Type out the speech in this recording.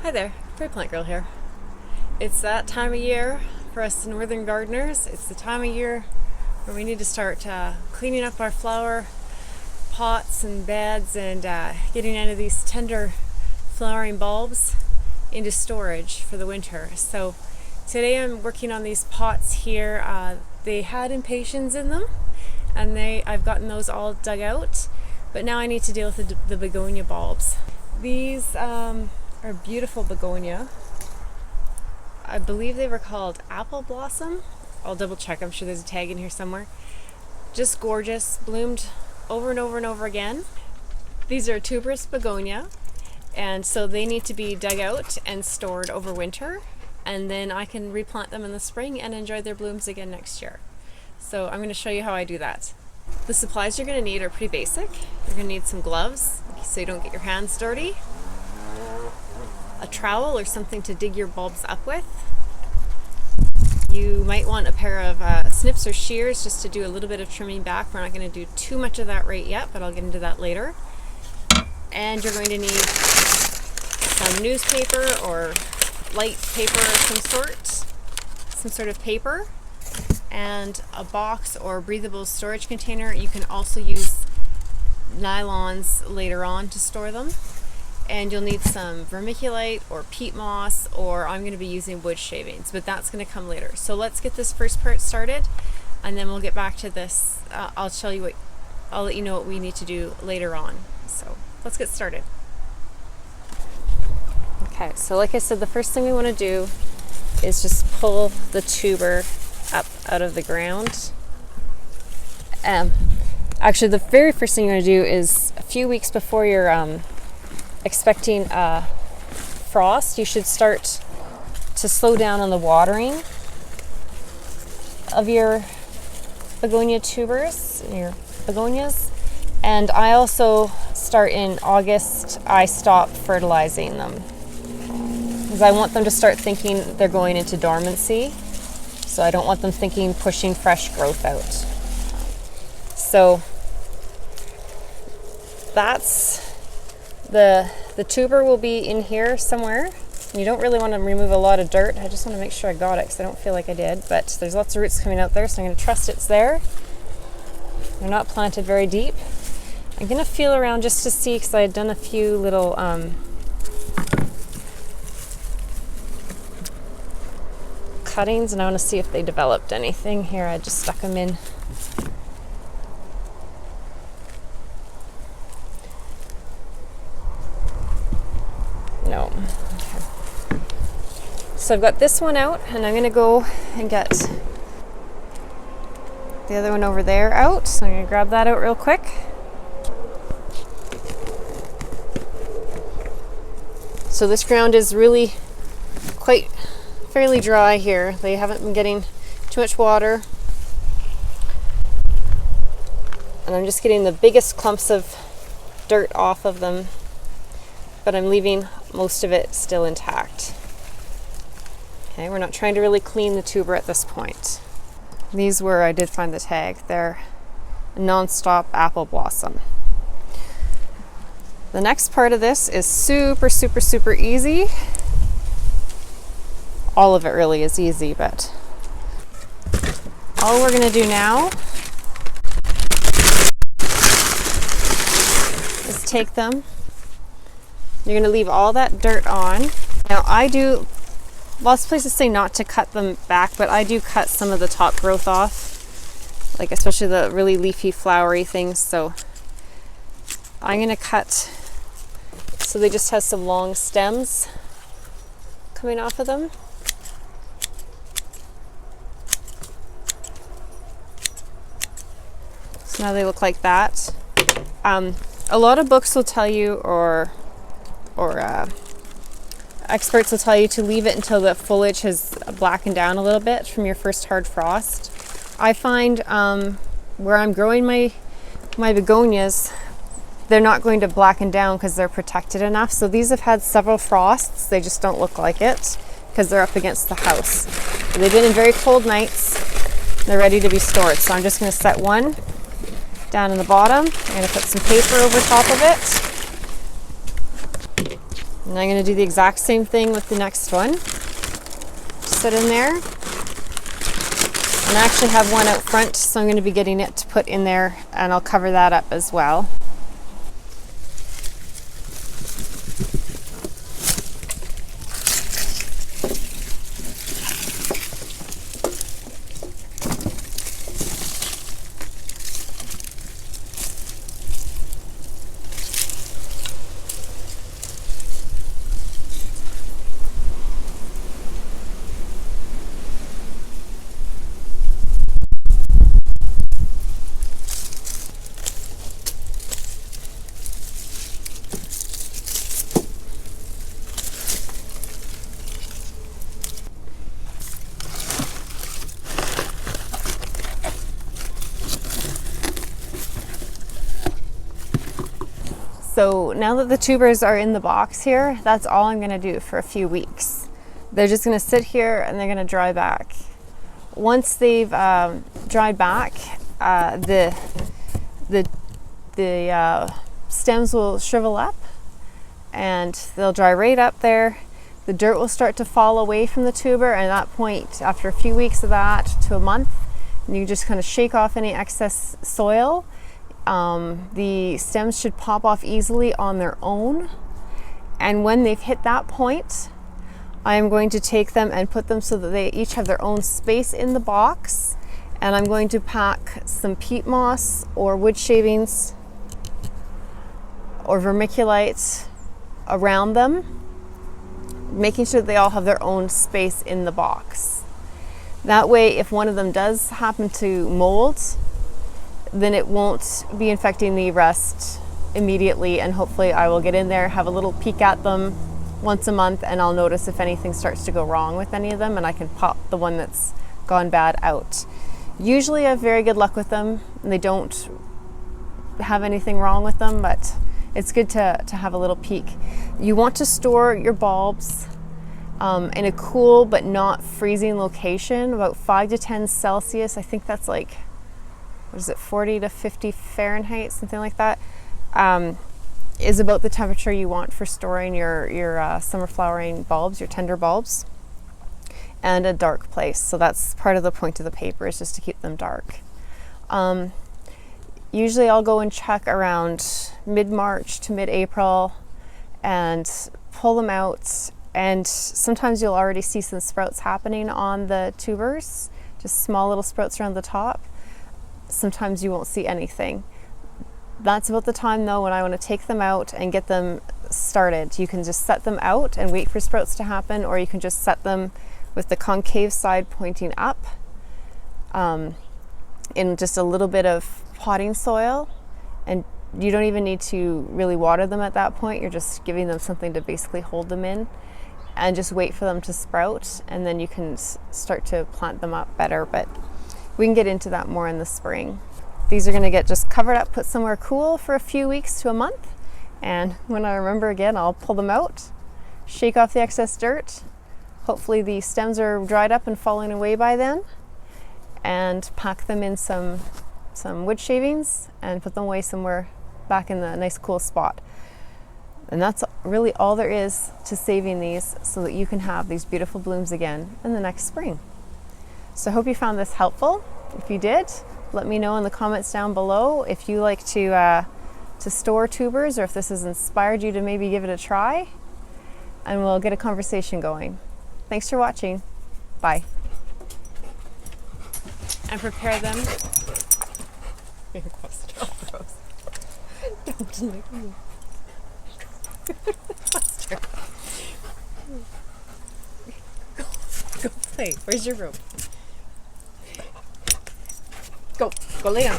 Hi there, Great Plant Girl here. It's that time of year for us northern gardeners. It's the time of year where we need to start cleaning up our flower pots and beds and getting into these tender flowering bulbs into storage for the winter. So today I'm working on these pots here. They had impatiens in them and I've gotten those all dug out, but now I need to deal with the begonia bulbs. These are beautiful begonia. I believe they were called apple blossom. I'll double check, I'm sure there's a tag in here somewhere. Just gorgeous, bloomed over and over and over again. These are tuberous begonia, and so they need to be dug out and stored over winter, and then I can replant them in the spring and enjoy their blooms again next year. So I'm going to show you how I do that. The supplies you're going to need are pretty basic. You're going to need some gloves so you don't get your hands dirty, a trowel or something to dig your bulbs up with. You might want a pair of snips or shears just to do a little bit of trimming back. We're not going to do too much of that right yet, but I'll get into that later. And you're going to need some newspaper or light paper of some sort of paper, and a box or breathable storage container. You can also use nylons later on to store them. And you'll need some vermiculite or peat moss, or I'm going to be using wood shavings, but that's going to come later. So let's get this first part started, and then we'll get back to this. I'll let you know what we need to do later on. So let's get started. Okay, so like I said, the first thing we want to do is just pull the tuber up out of the ground. Actually, the very first thing you want to do is a few weeks before you're expecting frost, you should start to slow down on the watering of your begonia tubers, your begonias. And I also start in August, I stop fertilizing them because I want them to start thinking they're going into dormancy. So I don't want them thinking pushing fresh growth out. So that's the tuber will be in here somewhere. You don't really want to remove a lot of dirt. I just want to make sure I got it because I don't feel like I did, but there's lots of roots coming out there, so I'm going to trust it's there. They're not planted very deep. I'm going to feel around just to see, because I had done a few little cuttings, and I want to see if they developed anything. Here, I just stuck them in. No. Okay. So I've got this one out, and I'm going to go and get the other one over there out. So I'm going to grab that out real quick. So this ground is really fairly dry here. They haven't been getting too much water. And I'm just getting the biggest clumps of dirt off of them, but I'm leaving most of it still intact. Okay, we're not trying to really clean the tuber at this point. These were, I did find the tag, they're non-stop apple blossom. The next part of this is super easy. All of it really is easy, but all we're going to do now is take them. You're going to leave all that dirt on. Now lots of places say not to cut them back, but I do cut some of the top growth off, like especially the really leafy flowery things. So I'm going to cut so they just have some long stems coming off of them. So now they look like that. A lot of books will tell you, or experts will tell you to leave it until the foliage has blackened down a little bit from your first hard frost. I find where I'm growing my begonias, they're not going to blacken down because they're protected enough. So these have had several frosts. They just don't look like it because they're up against the house. They've been in very cold nights. They're ready to be stored. So I'm just going to set one down in the bottom. I'm going to put some paper over top of it. And I'm going to do the exact same thing with the next one. Sit in there. And I actually have one out front, so I'm going to be getting it to put in there, and I'll cover that up as well. So now that the tubers are in the box here, that's all I'm going to do for a few weeks. They're just going to sit here and they're going to dry back. Once they've dried back, the stems will shrivel up and they'll dry right up there. The dirt will start to fall away from the tuber, and at that point, after a few weeks of that to a month, you just kind of shake off any excess soil. The stems should pop off easily on their own, and when they've hit that point, I am going to take them and put them so that they each have their own space in the box, and I'm going to pack some peat moss or wood shavings or vermiculite around them, making sure that they all have their own space in the box. That way, if one of them does happen to mold, then it won't be infecting the rest immediately, and hopefully I will get in there, have a little peek at them once a month, and I'll notice if anything starts to go wrong with any of them, and I can pop the one that's gone bad out. Usually I have very good luck with them, and they don't have anything wrong with them, but it's good to have a little peek. You want to store your bulbs in a cool but not freezing location, about 5 to 10 Celsius. I think that's like, what is it, 40 to 50 Fahrenheit, something like that, is about the temperature you want for storing your summer flowering bulbs, your tender bulbs, and a dark place. So that's part of the point of the paper, is just to keep them dark. Usually I'll go and check around mid-March to mid-April and pull them out, and sometimes you'll already see some sprouts happening on the tubers, just small little sprouts around the top. Sometimes you won't see anything. That's about the time though when I want to take them out and get them started. You can just set them out and wait for sprouts to happen, or you can just set them with the concave side pointing up in just a little bit of potting soil, and you don't even need to really water them at that point. You're just giving them something to basically hold them in, and just wait for them to sprout, and then you can start to plant them up better. But we can get into that more in the spring. These are going to get just covered up, put somewhere cool for a few weeks to a month, and when I remember again, I'll pull them out, shake off the excess dirt. Hopefully the stems are dried up and falling away by then, and pack them in some wood shavings and put them away somewhere back in the nice cool spot. And that's really all there is to saving these, so that you can have these beautiful blooms again in the next spring. So I hope you found this helpful. If you did, let me know in the comments down below if you like to store tubers, or if this has inspired you to maybe give it a try, and we'll get a conversation going. Thanks for watching. Bye. And prepare them. Go play. Where's your room? Go lay down.